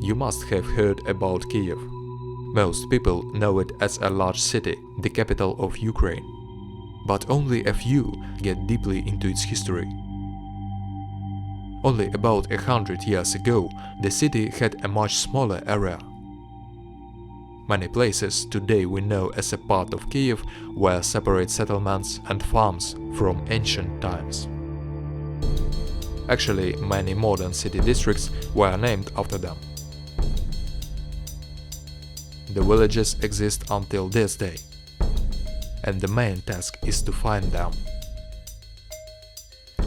you must have heard about Kyiv. Most people know it as a large city, the capital of Ukraine. But only a few get deeply into its history. Only about 100 years ago, the city had a much smaller area. Many places today we know as a part of Kyiv were separate settlements and farms from ancient times. Actually, many modern city districts were named after them. The villages exist until this day, and the main task is to find them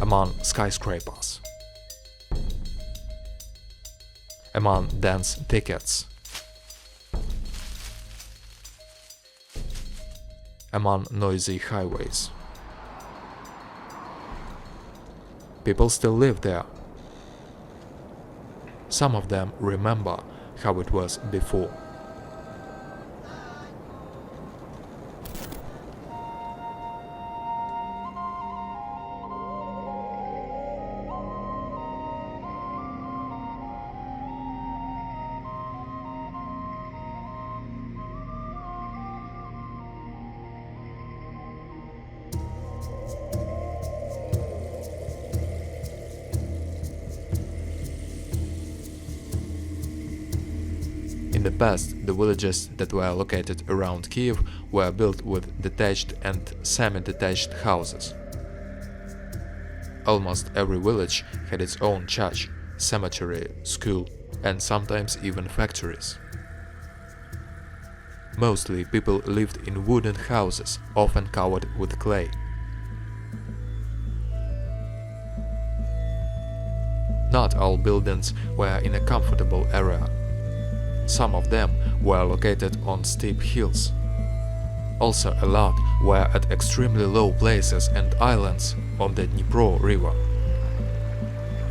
among skyscrapers, among dense thickets, among noisy highways. People still live there. Some of them remember how it was before. In the past, the villages that were located around Kyiv were built with detached and semi-detached houses. Almost every village had its own church, cemetery, school, and sometimes even factories. Mostly people lived in wooden houses, often covered with clay. Not all buildings were in a comfortable area. Some of them were located on steep hills. Also a lot were at extremely low places and islands on the Dnipro river.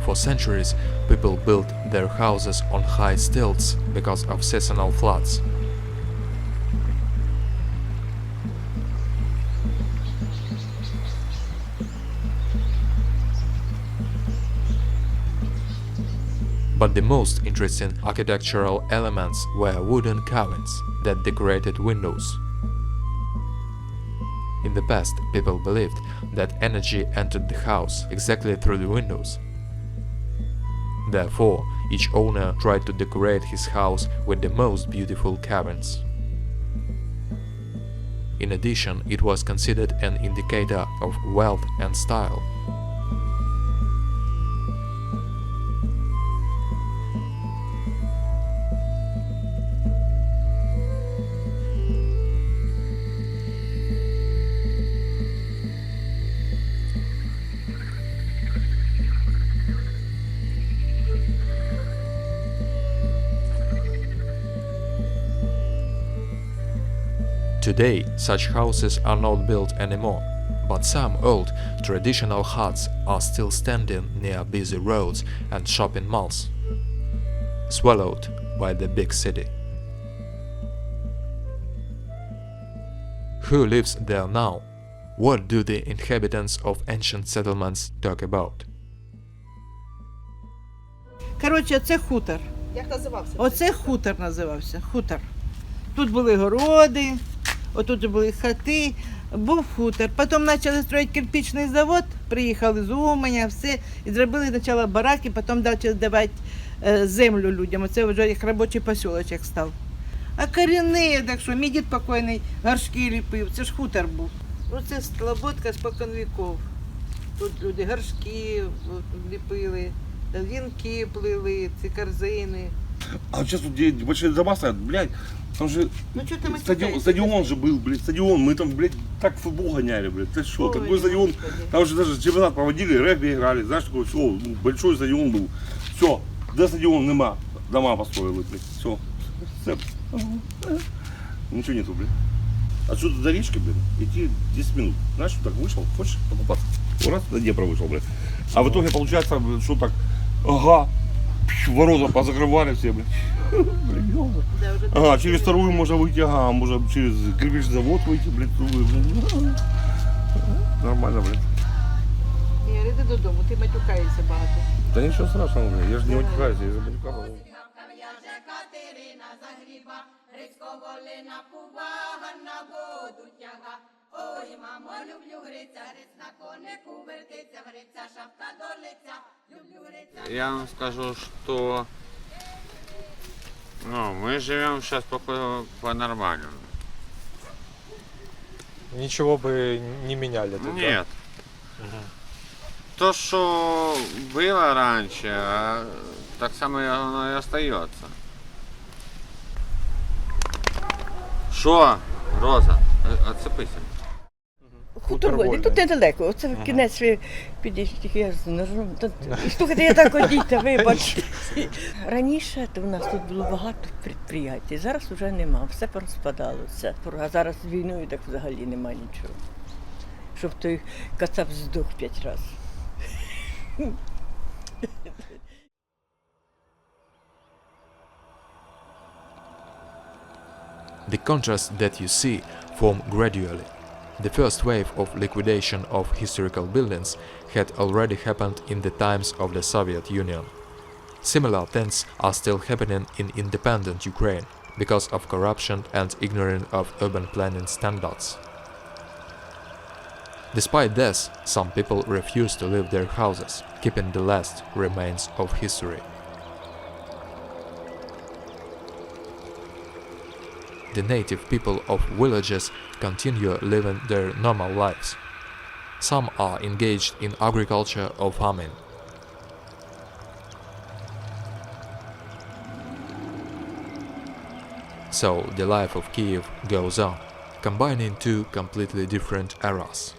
For centuries, people built their houses on high stilts because of seasonal floods. But the most interesting architectural elements were wooden cabins that decorated windows. In the past, people believed that energy entered the house exactly through the windows. Therefore, each owner tried to decorate his house with the most beautiful cabins. In addition, it was considered an indicator of wealth and style. Today, such houses are not built anymore, but some old, traditional huts are still standing near busy roads and shopping malls, swallowed by the big city. Who lives there now? What do the inhabitants of ancient settlements talk about? Коротше, це хутор. Як називався? Оце хутор називався. Хутор. Тут були городи, отут були хати, був хутор. Потім почали строїти кирпичний завод, приїхали з Уманя, все, і зробили спочатку бараки, потім почали давати землю людям. Оце вже як робочий посілочок став. А корінний, так що, мій дід покойний горшки ліпив, це ж хутор був. Оце слободка спокон віков. Тут люди горшки ліпили, вінки плели, ці корзини. А сейчас тут где большие дома стоят, блядь, там же Ну что ты стадион же был, блядь, стадион, мы там, блядь, так в футбол гоняли, блядь, ты что, Ой, такой стадион, Господи. там же даже чемпионат проводили, регби играли, знаешь, такой, все, большой стадион был, все, до стадиона нема, дома построили, блядь, все, ничего нету, блядь. Отсюда до речки, блядь, идти 10 минут, знаешь, что так вышел, хочешь покупаться, раз, до Днепра вышел, блядь, а в итоге получается, что так, ага, ворота позакрывали все, блядь. Да, вже Ага, через вторую можно выйти, ага, можно через кирпичный завод выйти, блядь, нормально, блядь. Ігор, іди додому, ти матюкаєшся багато. Да ничего страшного, блядь, я же не матюкаюсь, я же матюкаюсь. Волина повага на воду тяга. Ой, мамо, люблю гриця, гриць на конику вертиться, гриця шапка до лиця. Люблю гриця. Я вам скажу, что мы живем сейчас по-нормальному. Ничего бы не меняли тут, да? Нет. То, что было раньше, так само оно и остается. Что, Роза, отцепися. Хутор вольний, тут недалеко. Оце кінець ви підійшли, тільки я з ножом. Слухайте, я так одійте, вибачте. Раніше то в нас тут було багато підприємств, зараз вже нема, все порозпадало. Все. А зараз з війною так взагалі нема нічого. Щоб той кацап здох 5 разів. The contrasts that you see form gradually. The first wave of liquidation of historical buildings had already happened in the times of the Soviet Union. Similar things are still happening in independent Ukraine because of corruption and ignorance of urban planning standards. Despite this, some people refuse to leave their houses, keeping the last remains of history. The native people of villages continue living their normal lives. Some are engaged in agriculture or farming. So the life of Kiev goes on, combining two completely different eras.